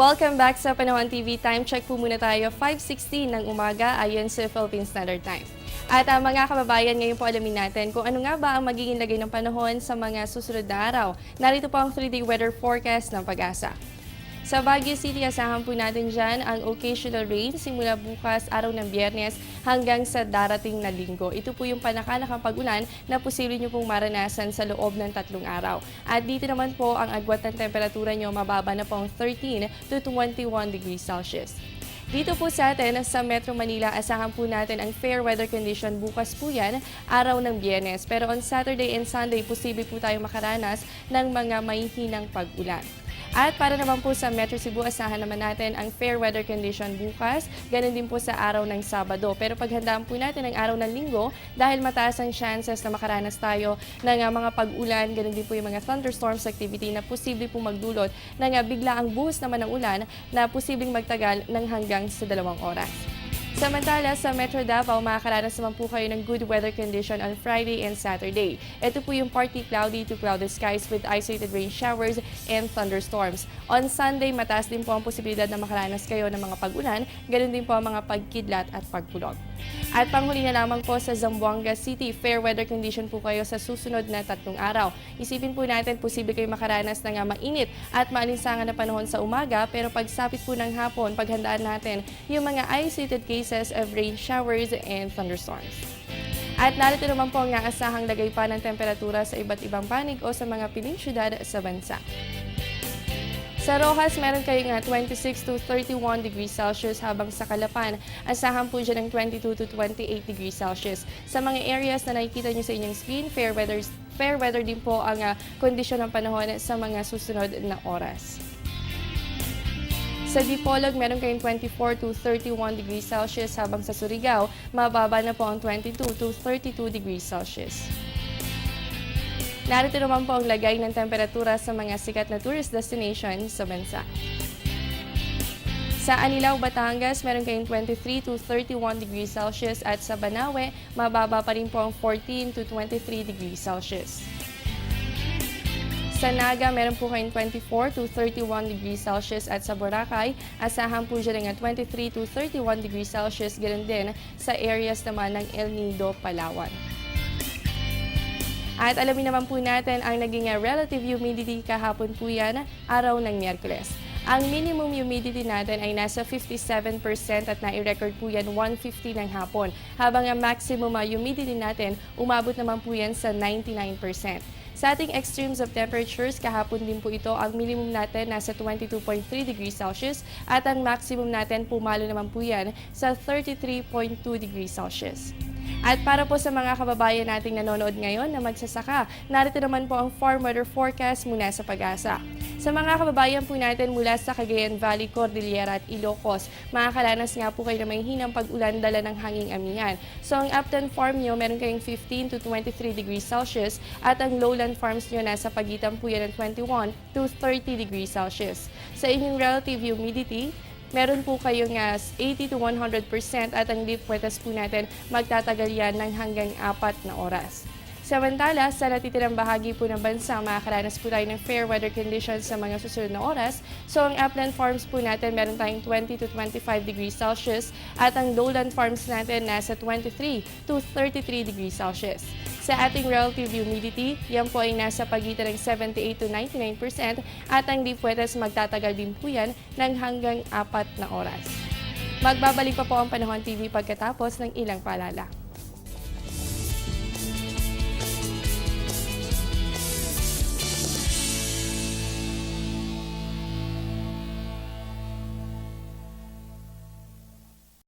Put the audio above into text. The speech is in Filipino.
Welcome back sa Panahon TV. Time check po muna tayo, 5:16 ng umaga ayon sa Philippine Standard Time. At mga kababayan, ngayon po alamin natin kung ano nga ba ang magiging lagay ng panahon sa mga susunod na araw. Narito po ang 3-day weather forecast ng Pag-asa. Sa Baguio City, asahan po natin dyan ang occasional rain simula bukas araw ng Biyernes hanggang sa darating na Linggo. Ito po yung panakanakang pag-ulan na posible nyo pong maranasan sa loob ng 3 araw. At dito naman po ang agwat ng temperatura nyo mababa na po ang 13 to 21 degrees Celsius. Dito po sa atin, sa Metro Manila, asahan po natin ang fair weather condition. Bukas po yan, araw ng Biyernes. Pero on Saturday and Sunday, posible po tayong makaranas ng mga mahihinang pag-ulan. At para naman po sa Metro Cebu, asahan naman natin ang fair weather condition bukas. Ganun din po sa araw ng Sabado. Pero paghandaan po natin ang araw ng Linggo dahil mataas ang chances na makaranas tayo ng mga pag-ulan. Ganun din po yung mga thunderstorms activity na posible po magdulot ng biglaang buhos naman ng ulan na posibleng magtagal ng hanggang sa 2 oras. Samantala, sa Metro Davao, makakaranas naman po kayo ng good weather condition on Friday and Saturday. Ito po yung partly cloudy to clouded skies with isolated rain showers and thunderstorms. On Sunday, mataas din po ang posibilidad na makaranas kayo ng mga pag-ulan, ganun din po ang mga pagkidlat at pagkulog. At panghuli na lamang po sa Zamboanga City, fair weather condition po kayo sa susunod na 3 araw. Isipin po natin, posible kayo makaranas ng mainit at maalinsangan na panahon sa umaga, pero pagsapit po ng hapon, paghandaan natin yung mga isolated cases of rain showers and thunderstorms. At narito naman po ang aasahang lagay pa ng temperatura sa iba't ibang panig o sa mga piling syudad sa bansa. Sa Rojas, meron kayong 26 to 31 degrees Celsius, habang sa Calapan, asahan po dyan ng 22 to 28 degrees Celsius. Sa mga areas na nakikita nyo sa inyong screen, fair weather din po ang kondisyon ng panahon sa mga susunod na oras. Sa Dipolog, meron kayong 24 to 31 degrees Celsius, habang sa Surigao, mababa na po ang 22 to 32 degrees Celsius. Narito naman po ang lagay ng temperatura sa mga sikat na tourist destination sa bansa. Sa Anilao, Batangas, meron kayong 23 to 31 degrees Celsius at sa Banawe, mababa pa rin po ang 14 to 23 degrees Celsius. Sa Naga, meron po kayong 24 to 31 degrees Celsius at sa Boracay, asahan po dyan ng 23 to 31 degrees Celsius, ganoon din sa areas naman ng El Nido, Palawan. At alamin naman po natin ang naging relative humidity kahapon po yan, araw ng Miyerkules. Ang minimum humidity natin ay nasa 57% at nai-record po yan 1:50 ng hapon. Habang ang maximum humidity natin, umabot naman po yan sa 99%. Sa ating extremes of temperatures, kahapon din po ito, ang minimum natin nasa 22.3 degrees Celsius at ang maximum natin pumalo naman po yan sa 33.2 degrees Celsius. At para po sa mga kababayan nating nanonood ngayon na magsasaka, narito naman po ang farm weather forecast mula sa Pag-asa. Sa mga kababayan po natin mula sa Cagayan Valley, Cordillera at Ilocos, makakaranas nga po kayo na may hinang pag-ulan dala ng hanging amihan. So ang upland farm nyo, meron kayong 15 to 23 degrees Celsius at ang lowland farms nyo nasa pagitan po yan ng 21 to 30 degrees Celsius. Sa inyong relative humidity, meron po kayong 80 to 100% at ang leaf wetness po natin magtatagal yan ng hanggang 4 na oras. Samantala, sa natitirang bahagi po ng bansa, makakaranas po tayo ng fair weather conditions sa mga susunod na oras. So, ang upland farms po natin, meron tayong 20 to 25 degrees Celsius at ang lowland farms natin nasa 23 to 33 degrees Celsius. Sa ating relative humidity, yan po ay nasa pagitan ng 78 to 99% at ang leaf wetness magtatagal din po yan ng hanggang 4 na oras. Magbabalik pa po ang Panahon TV pagkatapos ng ilang paalala.